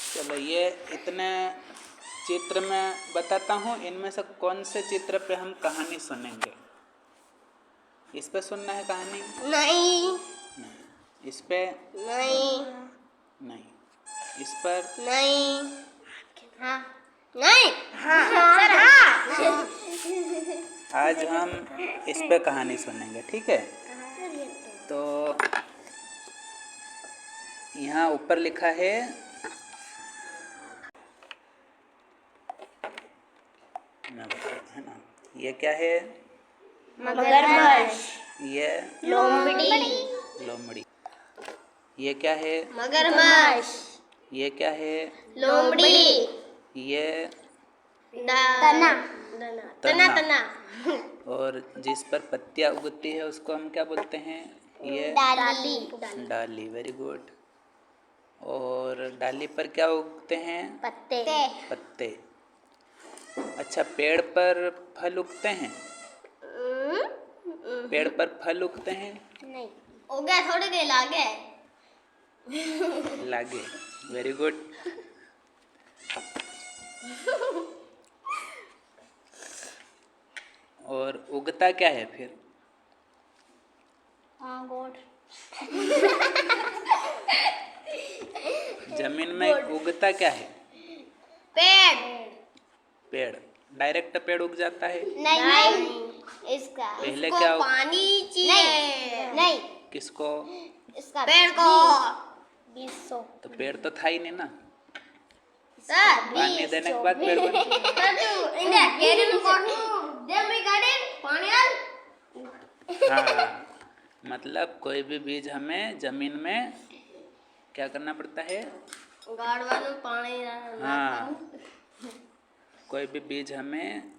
चलो ये इतने चित्र मैं बताता हूँ, इनमें से कौन से चित्र पे हम कहानी सुनेंगे? इस पे सुनना है कहानी? नहीं। इस पे? नहीं। नहीं। इस पर? नहीं। हाँ। नहीं। हाँ। सर हाँ। आज हम इस पे कहानी सुनेंगे, ठीक है? तो यहाँ ऊपर लिखा है ना, ये क्या है? मगरमच्छ। ये लोमड़ी। लोमड़ी। ये क्या है? मगरमच्छ। ये क्या है? लोमड़ी। ये तना। तना। तना। और जिस पर पत्तियाँ उगती है उसको हम क्या बोलते हैं? ये डाली। डाली। Very good. और डाली पर क्या उगते हैं? पत्ते। पत्ते। अच्छा, पेड़ पर फल उगते हैं? पेड़ पर फल उगते हैं? नहीं। हो गया, थोड़ी देर लागे। लागे। Very good. और उगता क्या है फिर? जमीन में उगता क्या है? पेड़। डायरेक्ट पेड़ उग जाता है? नहीं। इसका पहले क्या पानी चाहिए। नहीं। किसको? इसका पेड़ को। तो पेड़ तो था ही नहीं ना। सर पानी देने के बाद पेड़ बन हाँ, मतलब कोई भी बीज हमें जमीन में क्या करना पड़ता है? पानी। हाँ, कोई भी बीज हमें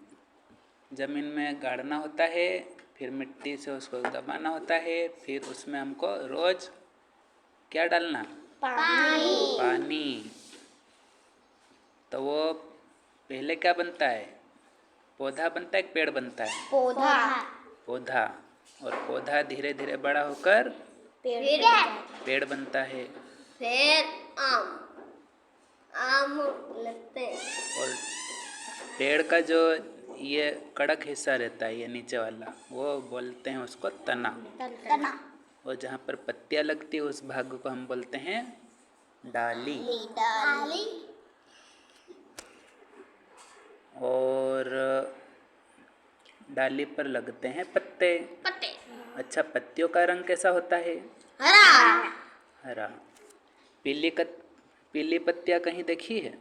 जमीन में गाड़ना होता है, फिर मिट्टी से उसको दबाना होता है, फिर उसमें हमको रोज क्या डालना? पानी। तो वो पहले क्या बनता है? पौधा बनता है कि पेड़ बनता है? पौधा। और पौधा धीरे धीरे बड़ा होकर पेड़ बनता है। फिर आम लगते हैं। और पेड़ का जो ये कड़क हिस्सा रहता है, ये नीचे वाला, वो बोलते हैं उसको तना। और जहाँ पर पत्तियाँ लगती है उस भाग को हम बोलते हैं डाली। और डाली पर लगते हैं पत्ते। अच्छा, पत्तियों का रंग कैसा होता है? हरा। पीली पत्तियाँ कहीं देखी है?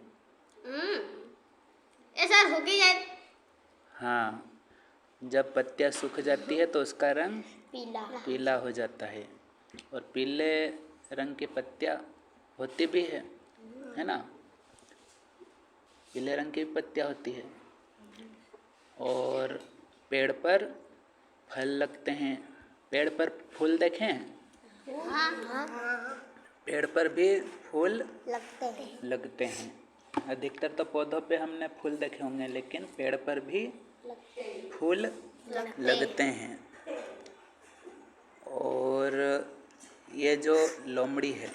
ऐसा हो गया। हाँ, जब पत्तियाँ सूख जाती है तो उसका रंग पीला हो जाता है। और पीले रंग की पत्तियाँ होती भी है ना? पीले रंग की पत्तियाँ होती है। और पेड़ पर फल लगते हैं। पेड़ पर फूल देखे हैं? पेड़ पर भी फूल लगते हैं। अधिकतर तो पौधों पे हमने फूल देखे होंगे, लेकिन पेड़ पर भी फूल लगते हैं। और ये जो लोमड़ी है,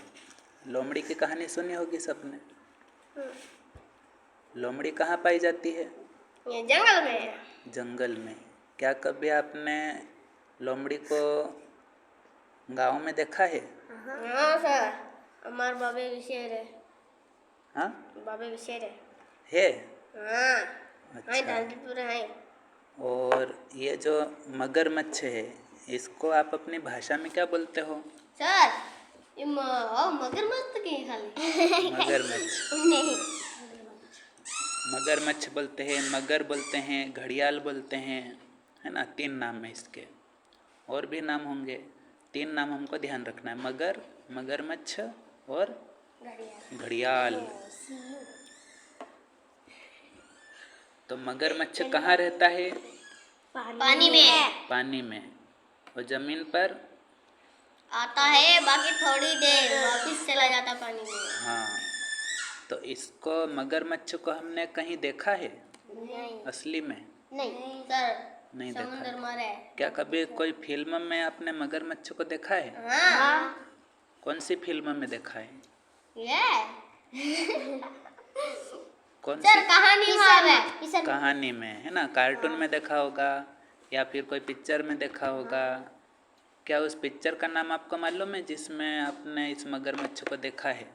लोमड़ी की कहानी सुनी होगी सबने। लोमड़ी कहाँ पाई जाती है? जंगल में। जंगल में। क्या कभी आपने लोमड़ी को गांव में देखा है? हाँ सर, हमारे बाबे विशेर है। हाँ, बाबे विशेर है। हाँ। अच्छा। और ये जो मगरमच्छ है, इसको आप अपनी भाषा में क्या बोलते हो? सर, ये मगरमच्छ के खाली। मगरमच्छ। नहीं। मगरमच्छ बोलते हैं, मगर बोलते हैं, घड़ियाल बोलते हैं, है ना? 3 नाम है इसके। और भी नाम होंगे। 3 नाम हमको ध्यान रखना है: मगर, मगरमच्छ और घड़ियाल। तो मगरमच्छ कहाँ रहता है? पानी में। पानी में। और जमीन पर आता है, बाकी थोड़ी देर वापिस चला जाता पानी में। हाँ, तो इसको मगरमच्छ को हमने कहीं देखा है? नहीं। असली में? नहीं सर, नहीं देखा। समुद्र में है। क्या कभी कोई फिल्म में आपने मगरमच्छ को देखा है? हाँ। कौन सी फिल्म में देखा है? ये कौन सर सी कहानी में कहानी में, है ना? कार्टून में देखा होगा या फिर कोई पिक्चर में देखा होगा। क्या उस पिक्चर का नाम आपको मालूम है जिसमें आपने इस मगरमच्छ को देखा है?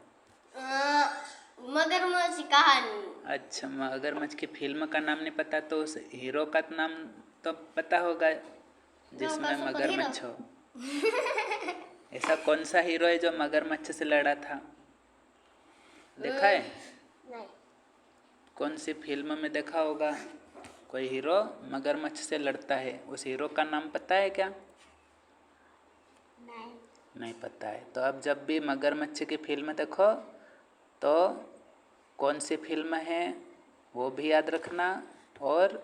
मगरमच्छ कहानी। अच्छा, मगरमच्छ की फिल्म का नाम नहीं पता तो उस हीरो का नाम तो पता होगा जिसमें मगरमच्छ हो। ऐसा कौन सा हीरो है जो मगरमच्छ से लड़ा था? देखा है? नहीं। कौन सी फिल्म में देखा होगा कोई हीरो मगरमच्छ से लड़ता है? उस हीरो का नाम पता है क्या? नहीं पता है। तो अब जब भी मगरमच्छ की फिल्म देखो तो कौन सी फिल्म है वो भी याद रखना और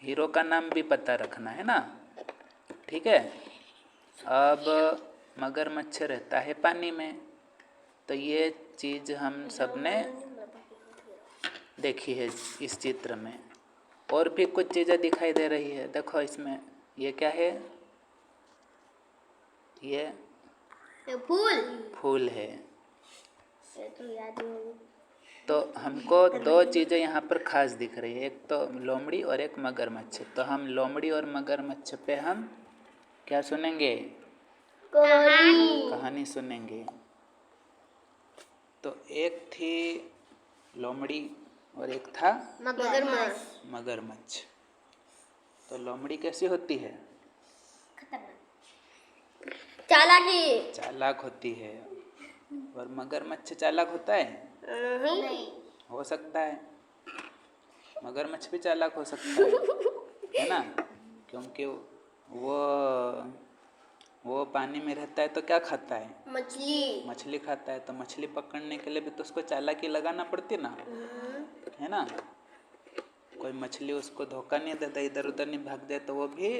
हीरो का नाम भी पता रखना, है ना? ठीक है। अब मगरमच्छ रहता है पानी में, तो ये चीज़ हम सब ने देखी है इस चित्र में। और भी कुछ चीज़ें दिखाई दे रही है, देखो इसमें। ये क्या है? ये फूल है। ये तो याद नहीं। तो हमको दो चीज़ें यहाँ पर खास दिख रही है, एक तो लोमड़ी और एक मगरमच्छ। तो हम लोमड़ी और मगरमच्छ पे हम क्या सुनेंगे? कहानी सुनेंगे। तो एक थी लोमड़ी और एक था मगरमच्छ। तो लोमड़ी कैसी होती है? चालाक होती है। और मगरमच्छ चालाक होता है? नहीं। हो सकता है, मगरमच्छ भी चालाक हो सकता है ना? क्योंकि वो पानी में रहता है तो क्या खाता है? मछली खाता है। तो मछली पकड़ने के लिए भी तो उसको चालाकी लगाना पड़ती ना, है ना? कोई मछली उसको धोखा नहीं देता, इधर उधर नहीं भाग दे, तो वो भी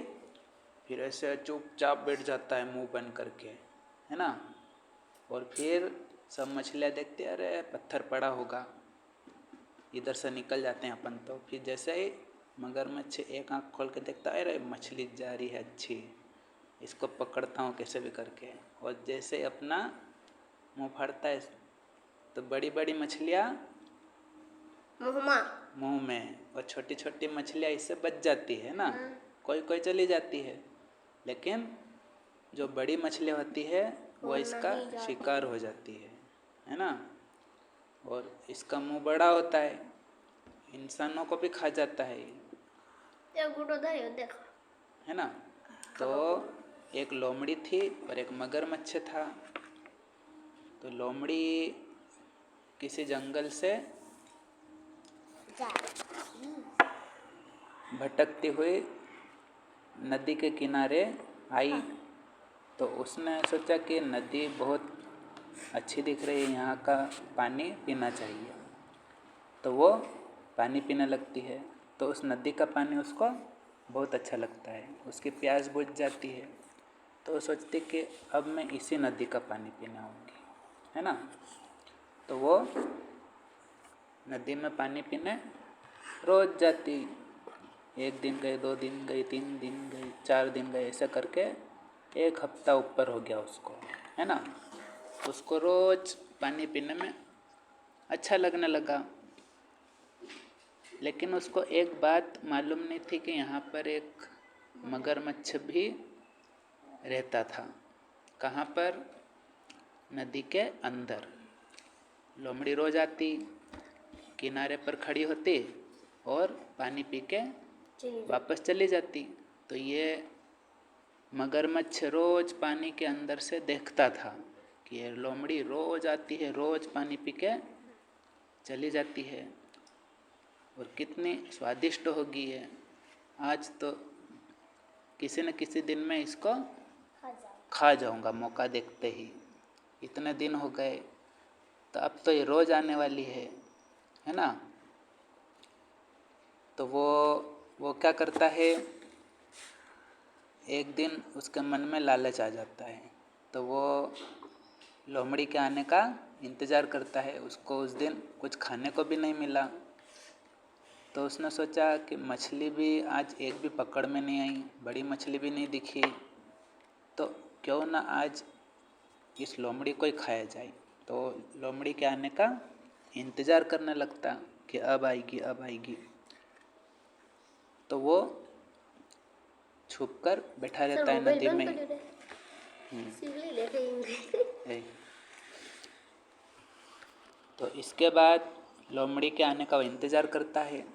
फिर ऐसे चुपचाप बैठ जाता है मुंह बंद करके, है ना? और फिर सब मछलियाँ देखती, अरे पत्थर पड़ा होगा, इधर से निकल जाते हैं अपन। तो फिर जैसे ही मगरमच्छ एक आँख खोल के देखता है, अरे मछली जा रही है अच्छी, इसको पकड़ता हूँ कैसे भी करके। और जैसे अपना मुंह फाड़ता है तो बड़ी बड़ी मछलियाँ मुंह में, और छोटी छोटी मछलियाँ इससे बच जाती है ना। कोई कोई चली जाती है, लेकिन जो बड़ी मछलियाँ होती है वो इसका शिकार हो जाती है ना? और इसका मुंह बड़ा होता है, इंसानों को भी खा जाता है, है ना? तो एक लोमड़ी थी और एक मगरमच्छ था। तो लोमड़ी किसी जंगल से भटकती हुई नदी के किनारे आई। तो उसने सोचा कि नदी बहुत अच्छी दिख रही है, यहाँ का पानी पीना चाहिए। तो वो पानी पीने लगती है। तो उस नदी का पानी उसको बहुत अच्छा लगता है, उसकी प्यास बुझ जाती है। तो वो सोचती कि अब मैं इसी नदी का पानी पीने आऊँगी, है ना? तो वो नदी में पानी पीने रोज़ जाती। 1 दिन गई, 2 दिन गई, 3 दिन गई, 4 दिन गए, ऐसा करके 1 हफ्ता ऊपर हो गया उसको, है ना? उसको रोज़ पानी पीने में अच्छा लगने लगा। लेकिन उसको एक बात मालूम नहीं थी कि यहाँ पर एक मगरमच्छ भी रहता था। कहाँ पर? नदी के अंदर। लोमड़ी रोज आती, किनारे पर खड़ी होती और पानी पी के वापस चली जाती। तो ये मगरमच्छ रोज पानी के अंदर से देखता था कि ये लोमड़ी रोज आती है, रोज पानी पी के चली जाती है, और कितनी स्वादिष्ट होगी है। आज तो किसी न किसी दिन में इसको खा जाऊंगा मौका देखते ही। इतने दिन हो गए, तो अब तो ये रोज़ आने वाली है ना? तो वो क्या करता है, एक दिन उसके मन में लालच आ जाता है। तो वो लोमड़ी के आने का इंतज़ार करता है। उसको उस दिन कुछ खाने को भी नहीं मिला। तो उसने सोचा कि मछली भी आज एक भी पकड़ में नहीं आई, बड़ी मछली भी नहीं दिखी, तो क्यों ना आज इस लोमड़ी को ही खाया जाए। तो लोमड़ी के आने का इंतज़ार करने लगता कि अब आएगी अब आएगी। तो वो छुप कर बैठा रहता है नदी में। है। तो इसके बाद लोमड़ी के आने का वो इंतज़ार करता है।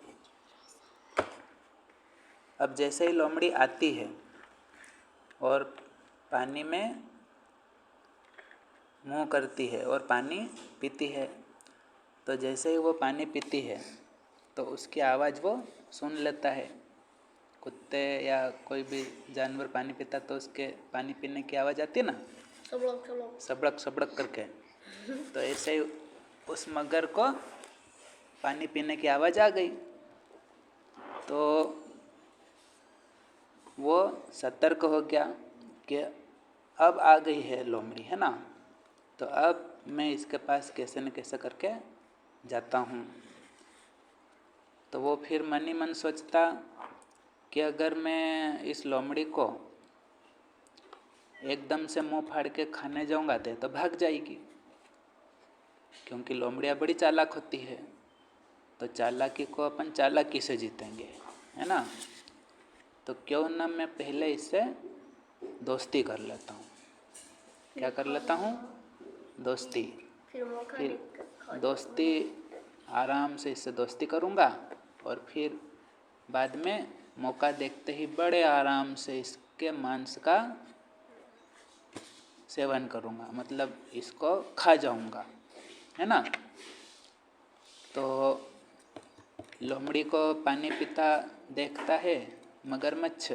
अब जैसे ही लोमड़ी आती है और पानी में मुँह करती है और पानी पीती है, तो जैसे ही वो पानी पीती है तो उसकी आवाज़ वो सुन लेता है। कुत्ते या कोई भी जानवर पानी पीता तो उसके पानी पीने की आवाज़ आती है ना, सबड़क सबड़क करके। तो ऐसे ही उस मगर को पानी पीने की आवाज़ आ गई। तो वो सतर्क हो गया कि अब आ गई है लोमड़ी, है ना, तो अब मैं इसके पास कैसे न कैसे करके जाता हूँ। तो वो फिर मन ही मन सोचता कि अगर मैं इस लोमड़ी को एकदम से मुंह फाड़ के खाने जाऊंगा तो भाग जाएगी, क्योंकि लोमड़ियाँ बड़ी चालाक होती है। तो चालाकी को अपन चालाकी से जीतेंगे, है ना। तो क्यों ना मैं पहले इससे दोस्ती कर लेता हूँ। क्या कर लेता हूँ? दोस्ती। फिर दोस्ती आराम से इससे दोस्ती करूँगा और फिर बाद में मौका देखते ही बड़े आराम से इसके मांस का सेवन करूँगा, मतलब इसको खा जाऊँगा, है ना। तो लोमड़ी को पानी पीता देखता है मगरमच्छ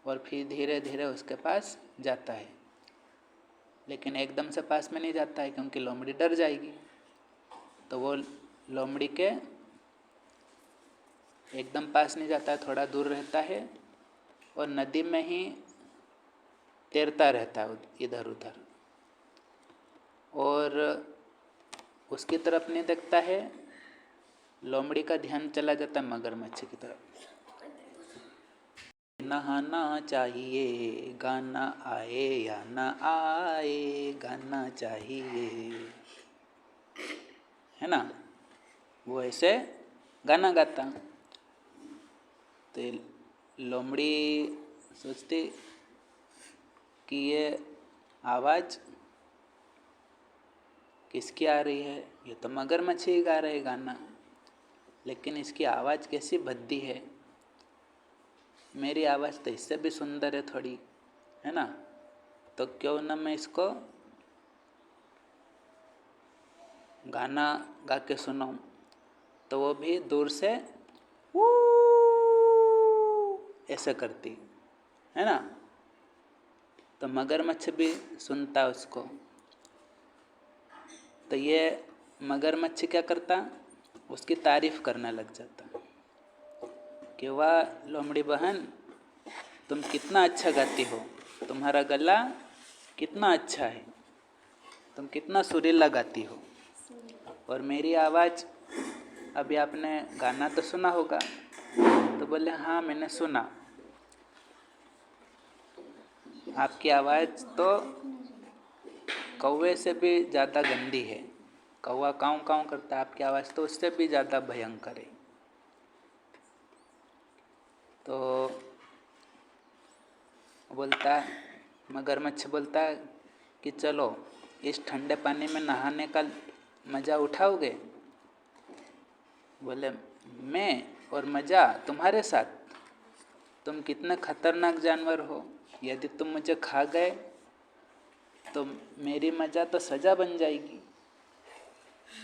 और फिर धीरे धीरे उसके पास जाता है, लेकिन एकदम से पास में नहीं जाता है क्योंकि लोमड़ी डर जाएगी। तो वो लोमड़ी के एकदम पास नहीं जाता है, थोड़ा दूर रहता है और नदी में ही तैरता रहता है इधर उधर, और उसकी तरफ नहीं देखता है। लोमड़ी का ध्यान चला जाता है मगरमच्छ की तरफ। नहाना चाहिए, गाना आए या ना आए, गाना चाहिए, है ना। वो ऐसे गाना गाता। तो लोमड़ी सोचती कि ये आवाज़ किसकी आ रही है, ये तो मगरमच्छ ही गा रहे गाना, लेकिन इसकी आवाज़ कैसी भद्दी है, मेरी आवाज़ तो इससे भी सुंदर है थोड़ी, है ना। तो क्यों ना मैं इसको गाना गा के सुनाऊं। तो वो भी दूर से वो ऐसे करती, है ना। तो मगरमच्छ भी सुनता उसको। तो ये मगरमच्छ क्या करता, उसकी तारीफ करने लग जाता कि वाह लोमड़ी बहन, तुम कितना अच्छा गाती हो, तुम्हारा गला कितना अच्छा है, तुम कितना सुरीला गाती हो। और मेरी आवाज़, अभी आपने गाना तो सुना होगा। तो बोले हाँ मैंने सुना, आपकी आवाज़ तो कौवे से भी ज़्यादा गंदी है, कौवा काँव काँव करता है, आपकी आवाज़ तो उससे भी ज़्यादा भयंकर है। तो बोलता, मगरमच्छ बोलता है कि चलो इस ठंडे पानी में नहाने का मज़ा उठाओगे। बोले मैं और मज़ा तुम्हारे साथ, तुम कितने खतरनाक जानवर हो, यदि तुम मुझे खा गए तो मेरी मज़ा तो सज़ा बन जाएगी,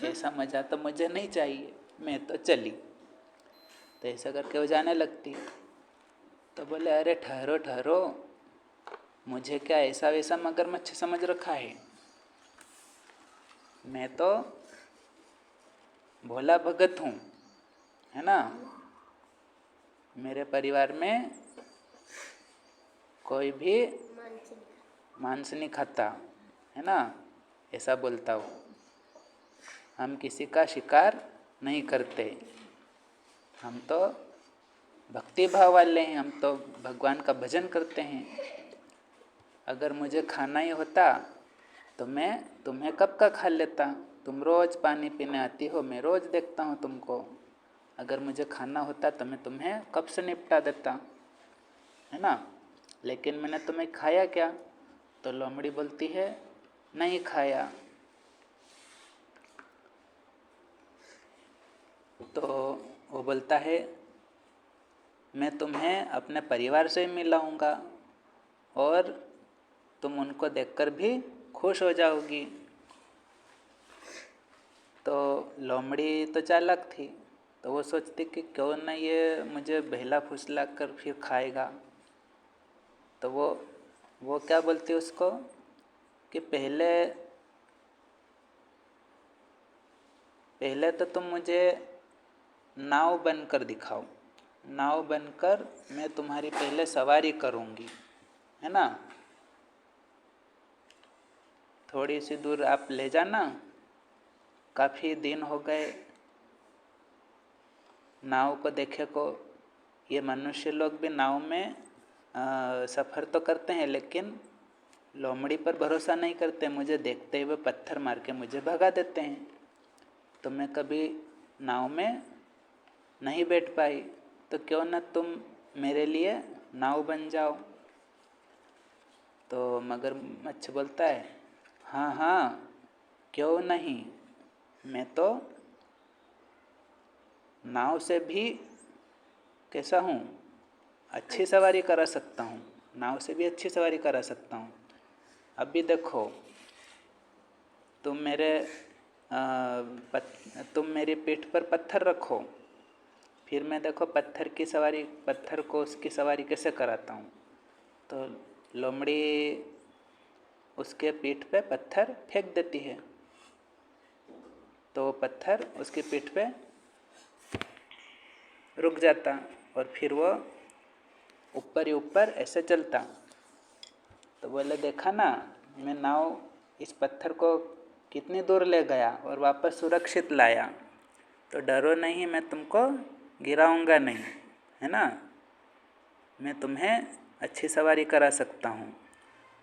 ऐसा मज़ा तो मुझे नहीं चाहिए, मैं तो चली। तो ऐसा करके वो जाने लगती। तो बोले अरे ठहरो ठहरो, मुझे क्या ऐसा वैसा मगरमच्छ समझ रखा है, मैं तो भोला भगत हूँ, है ना। मेरे परिवार में कोई भी मांस नहीं खाता, है ना, ऐसा बोलता हूँ। हम किसी का शिकार नहीं करते, हम तो भक्ति भाव वाले हैं, हम तो भगवान का भजन करते हैं, अगर मुझे खाना ही होता तो मैं तुम्हें कब का खा लेता। तुम रोज़ पानी पीने आती हो, मैं रोज़ देखता हूँ तुमको। अगर मुझे खाना होता तो मैं तुम्हें कब से निपटा देता, है ना। लेकिन मैंने तुम्हें खाया क्या? तो लोमड़ी बोलती है नहीं खाया। तो वो बोलता है मैं तुम्हें अपने परिवार से मिलाऊंगा और तुम उनको देखकर भी खुश हो जाओगी। तो लोमड़ी तो चालाक थी, तो वो सोचती कि क्यों ना ये मुझे बहला फुसला कर फिर खाएगा। तो वो क्या बोलती उसको कि पहले तो तुम मुझे नाव बनकर दिखाओ, नाव बनकर मैं तुम्हारी पहले सवारी करूँगी, है ना। थोड़ी सी दूर आप ले जाना, काफ़ी दिन हो गए नाव को देखे को। ये मनुष्य लोग भी नाव में सफ़र तो करते हैं, लेकिन लोमड़ी पर भरोसा नहीं करते। मुझे देखते हुए पत्थर मार के मुझे भगा देते हैं। तो मैं कभी नाव में नहीं बैठ पाई, तो क्यों न तुम मेरे लिए नाव बन जाओ। तो मगरमच्छ बोलता है हाँ हाँ क्यों नहीं, मैं तो नाव से भी कैसा हूँ, अच्छी सवारी करा सकता हूँ, नाव से भी अच्छी सवारी करा सकता हूँ। अभी देखो तुम तुम मेरी पीठ पर पत्थर रखो, फिर मैं देखो पत्थर को उसकी सवारी कैसे कराता हूँ। तो लोमड़ी उसके पीठ पे पत्थर फेंक देती है, तो वो पत्थर उसकी पीठ पे रुक जाता और फिर वो ऊपर ही ऊपर ऐसे चलता। तो बोले देखा ना, मैं नाव इस पत्थर को कितनी दूर ले गया और वापस सुरक्षित लाया। तो डरो नहीं, मैं तुमको गिराऊंगा नहीं, है ना। मैं तुम्हें अच्छी सवारी करा सकता हूँ।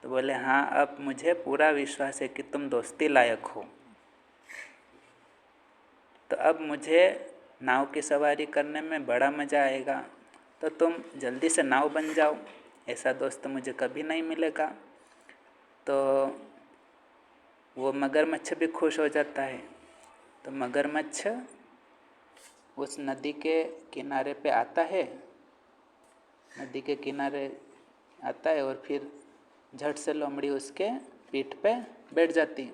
तो बोले हाँ, अब मुझे पूरा विश्वास है कि तुम दोस्ती लायक हो। तो अब मुझे नाव की सवारी करने में बड़ा मज़ा आएगा, तो तुम जल्दी से नाव बन जाओ, ऐसा दोस्त मुझे कभी नहीं मिलेगा। तो वो मगरमच्छ भी खुश हो जाता है। तो मगरमच्छ उस नदी के किनारे पे आता है, नदी के किनारे आता है और फिर झट से लोमड़ी उसके पीठ पे बैठ जाती।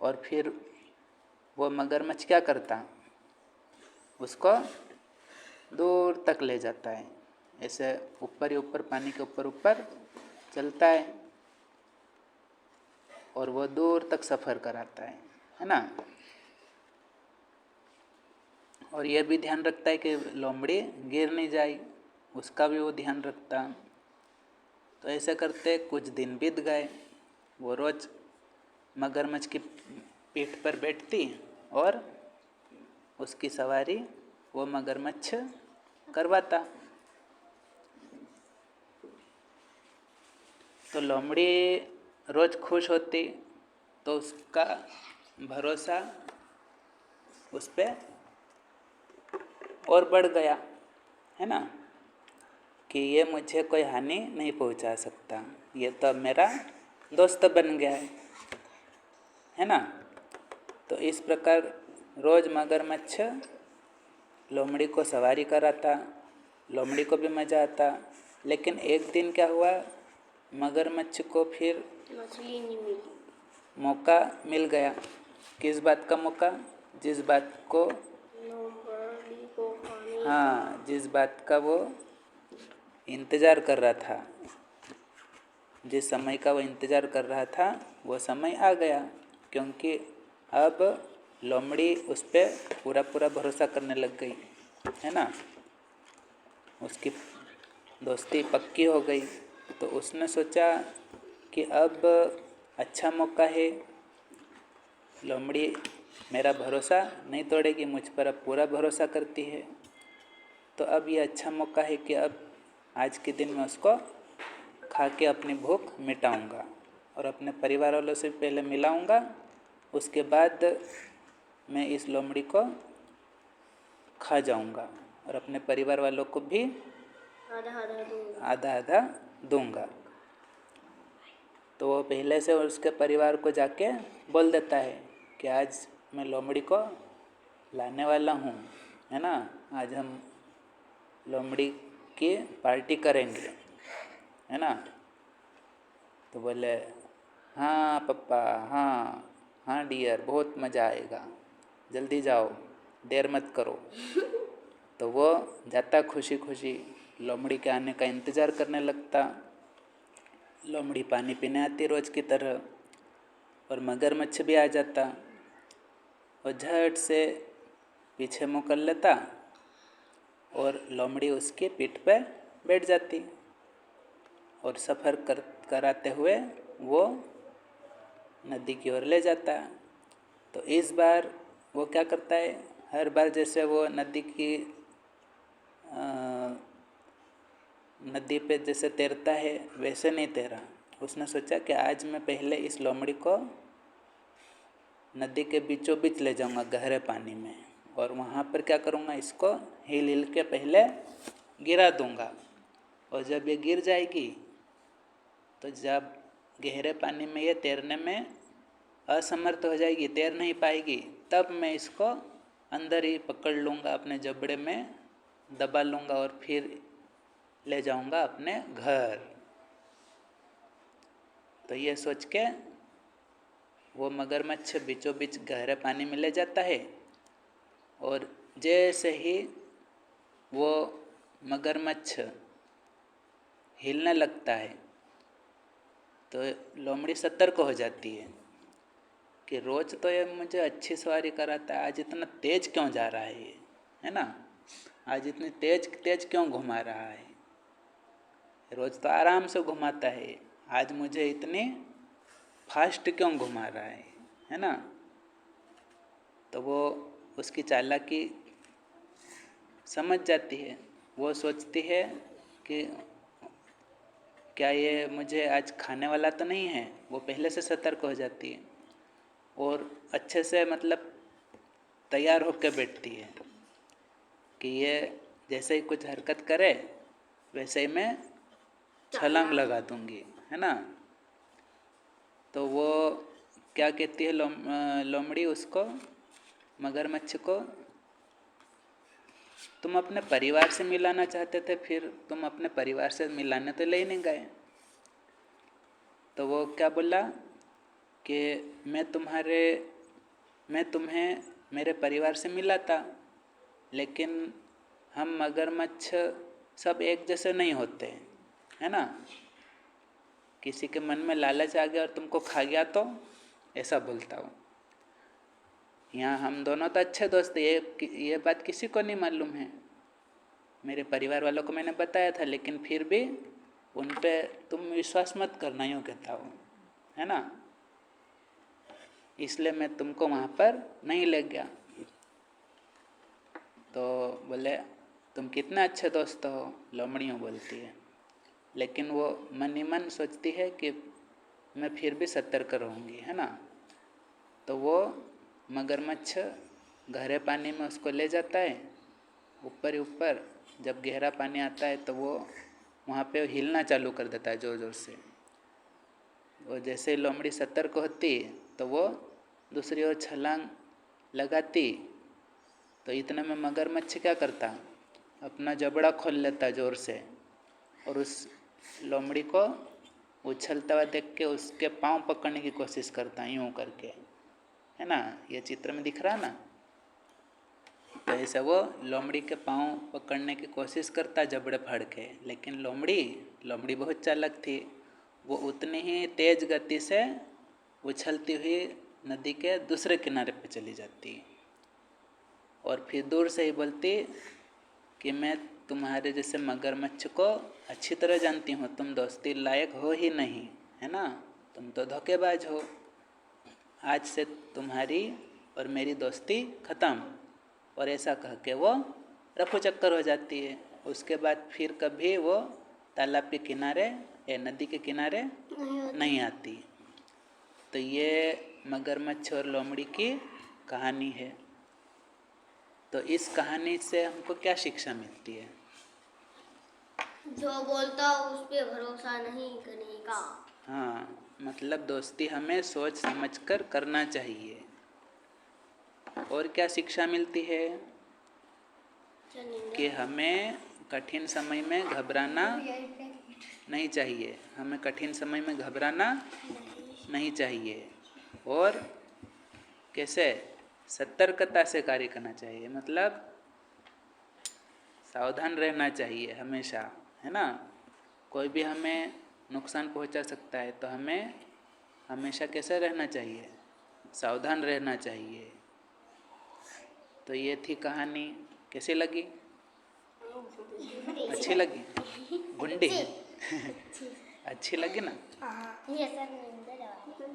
और फिर वो मगरमच्छ क्या करता, उसको दूर तक ले जाता है, ऐसे ऊपर ही ऊपर पानी के ऊपर ऊपर चलता है और वो दूर तक सफ़र कराता है ना। और यह भी ध्यान रखता है कि लोमड़ी गिर नहीं जाए, उसका भी वो ध्यान रखता। तो ऐसे करते कुछ दिन बीत गए। वो रोज़ मगरमच्छ की पीठ पर बैठती और उसकी सवारी वो मगरमच्छ करवाता। तो लोमड़ी रोज़ खुश होती, तो उसका भरोसा उस पर और बढ़ गया, है ना, कि ये मुझे कोई हानि नहीं पहुंचा सकता, ये तो मेरा दोस्त बन गया है ना। तो इस प्रकार रोज़ मगरमच्छ लोमड़ी को सवारी कराता, लोमड़ी को भी मज़ा आता। लेकिन एक दिन क्या हुआ, मगरमच्छ को फिर मछली नहीं मिली। मौका मिल गया। किस बात का मौका? जिस बात को लोमड़ी को खाने हाँ, जिस बात का वो इंतज़ार कर रहा था, जिस समय का वो इंतज़ार कर रहा था, वो समय आ गया। क्योंकि अब लोमड़ी उस पर पूरा पूरा भरोसा करने लग गई, है ना, उसकी दोस्ती पक्की हो गई। तो उसने सोचा कि अब अच्छा मौका है, लोमड़ी मेरा भरोसा नहीं तोड़ेगी, मुझ पर अब पूरा भरोसा करती है। तो अब ये अच्छा मौका है कि अब आज के दिन मैं उसको खा के अपनी भूख मिटाऊंगा और अपने परिवार वालों से पहले मिलाऊंगा। उसके बाद मैं इस लोमड़ी को खा जाऊंगा और अपने परिवार वालों को भी आधा आधा दूंगा। तो वो पहले से उसके परिवार को जाके बोल देता है कि आज मैं लोमड़ी को लाने वाला हूँ, है ना, आज हम लोमड़ी की पार्टी करेंगे, है ना। तो बोले हाँ पप्पा, हाँ हाँ डियर, बहुत मज़ा आएगा, जल्दी जाओ, देर मत करो। तो वो जाता खुशी खुशी, लोमड़ी के आने का इंतज़ार करने लगता। लोमड़ी पानी पीने आती रोज़ की तरह और मगरमच्छ भी आ जाता और झट से पीछे मुँह कर लेता और लोमड़ी उसकी पीठ पे बैठ जाती और सफ़र कराते हुए वो नदी की ओर ले जाता। तो इस बार वो क्या करता है, हर बार जैसे वो नदी पे जैसे तैरता है वैसे नहीं तैरा। उसने सोचा कि आज मैं पहले इस लोमड़ी को नदी के बीचों बीच ले जाऊंगा गहरे पानी में और वहाँ पर क्या करूँगा, इसको हिल हिल के पहले गिरा दूंगा और जब ये गिर जाएगी तो जब गहरे पानी में ये तैरने में असमर्थ हो जाएगी, तैर नहीं पाएगी, तब मैं इसको अंदर ही पकड़ लूँगा, अपने जबड़े में दबा लूँगा और फिर ले जाऊँगा अपने घर। तो ये सोच के वो मगरमच्छ बीचों बीच गहरे पानी में ले जाता है और जैसे ही वो मगरमच्छ हिलने लगता है तो लोमड़ी सतर्क हो जाती है कि रोज़ तो ये मुझे अच्छी सवारी कराता है, आज इतना तेज़ क्यों जा रहा है ये, है ना, आज इतनी तेज क्यों घुमा रहा है, रोज़ तो आराम से घुमाता है, आज मुझे इतनी फास्ट क्यों घुमा रहा है ना। तो वो उसकी चालाकी समझ जाती है। वो सोचती है कि क्या ये मुझे आज खाने वाला तो नहीं है। वो पहले से सतर्क हो जाती है और अच्छे से मतलब तैयार होकर बैठती है कि ये जैसे ही कुछ हरकत करे वैसे ही मैं छलांग लगा दूंगी, है ना। तो वो क्या कहती है लोमड़ी उसको, मगरमच्छ को, तुम अपने परिवार से मिलाना चाहते थे, फिर तुम अपने परिवार से मिलाने तो ले नहीं गए। तो वो क्या बोला कि मैं तुम्हें मेरे परिवार से मिला था, लेकिन हम मगरमच्छ सब एक जैसे नहीं होते, है ना। किसी के मन में लालच आ गया और तुमको खा गया तो ऐसा बोलता हूँ। यहाँ हम दोनों तो अच्छे दोस्त, ये बात किसी को नहीं मालूम है। मेरे परिवार वालों को मैंने बताया था, लेकिन फिर भी उन पे तुम विश्वास मत करना, यूँ कहता हूँ, है ना। इसलिए मैं तुमको वहाँ पर नहीं ले गया। तो बोले तुम कितने अच्छे दोस्त हो, लोमड़ियों बोलती है। लेकिन वो मन ही मन सोचती है कि मैं फिर भी सतर्क रहूँगी, है ना। तो वो मगरमच्छ गहरे पानी में उसको ले जाता है, ऊपर ही ऊपर। जब गहरा पानी आता है तो वो वहाँ पे हिलना चालू कर देता है ज़ोर ज़ोर से। और जैसे ही लोमड़ी सतर्क होती तो वो दूसरी ओर छलांग लगाती। तो इतने में मगरमच्छ क्या करता, अपना जबड़ा खोल लेता ज़ोर से और उस लोमड़ी को उछलता हुआ देख के उसके पाँव पकड़ने की कोशिश करता, यूँ करके, है ना। ये चित्र में दिख रहा ना। तो ऐसे वो लोमड़ी के पाँव पकड़ने की कोशिश करता जबड़े फाड़ के, लेकिन लोमड़ी बहुत चालाक थी। वो उतनी ही तेज़ गति से उछलती हुई नदी के दूसरे किनारे पे चली जाती और फिर दूर से ही बोलती कि मैं तुम्हारे जैसे मगरमच्छ को अच्छी तरह जानती हूँ, तुम दोस्ती लायक हो ही नहीं, है ना, तुम तो धोखेबाज हो। आज से तुम्हारी और मेरी दोस्ती ख़त्म। और ऐसा कह के वो रफू चक्कर हो जाती है। उसके बाद फिर कभी वो तालाब के किनारे ये नदी के किनारे नहीं आती। तो ये मगरमच्छ और लोमड़ी की कहानी है। तो इस कहानी से हमको क्या शिक्षा मिलती है? जो बोलता उस पे भरोसा नहीं करने का। हाँ, मतलब दोस्ती हमें सोच समझकर करना चाहिए। और क्या शिक्षा मिलती है? कि हमें कठिन समय में घबराना नहीं चाहिए। हमें कठिन समय में घबराना नहीं चाहिए। और कैसे सतर्कता से कार्य करना चाहिए, मतलब सावधान रहना चाहिए हमेशा, है ना। कोई भी हमें नुकसान पहुंचा सकता है, तो हमें हमेशा कैसे रहना चाहिए? सावधान रहना चाहिए। तो ये थी कहानी। कैसी लगी? अच्छी लगी? गुंडी अच्छी लगी ना? ये सब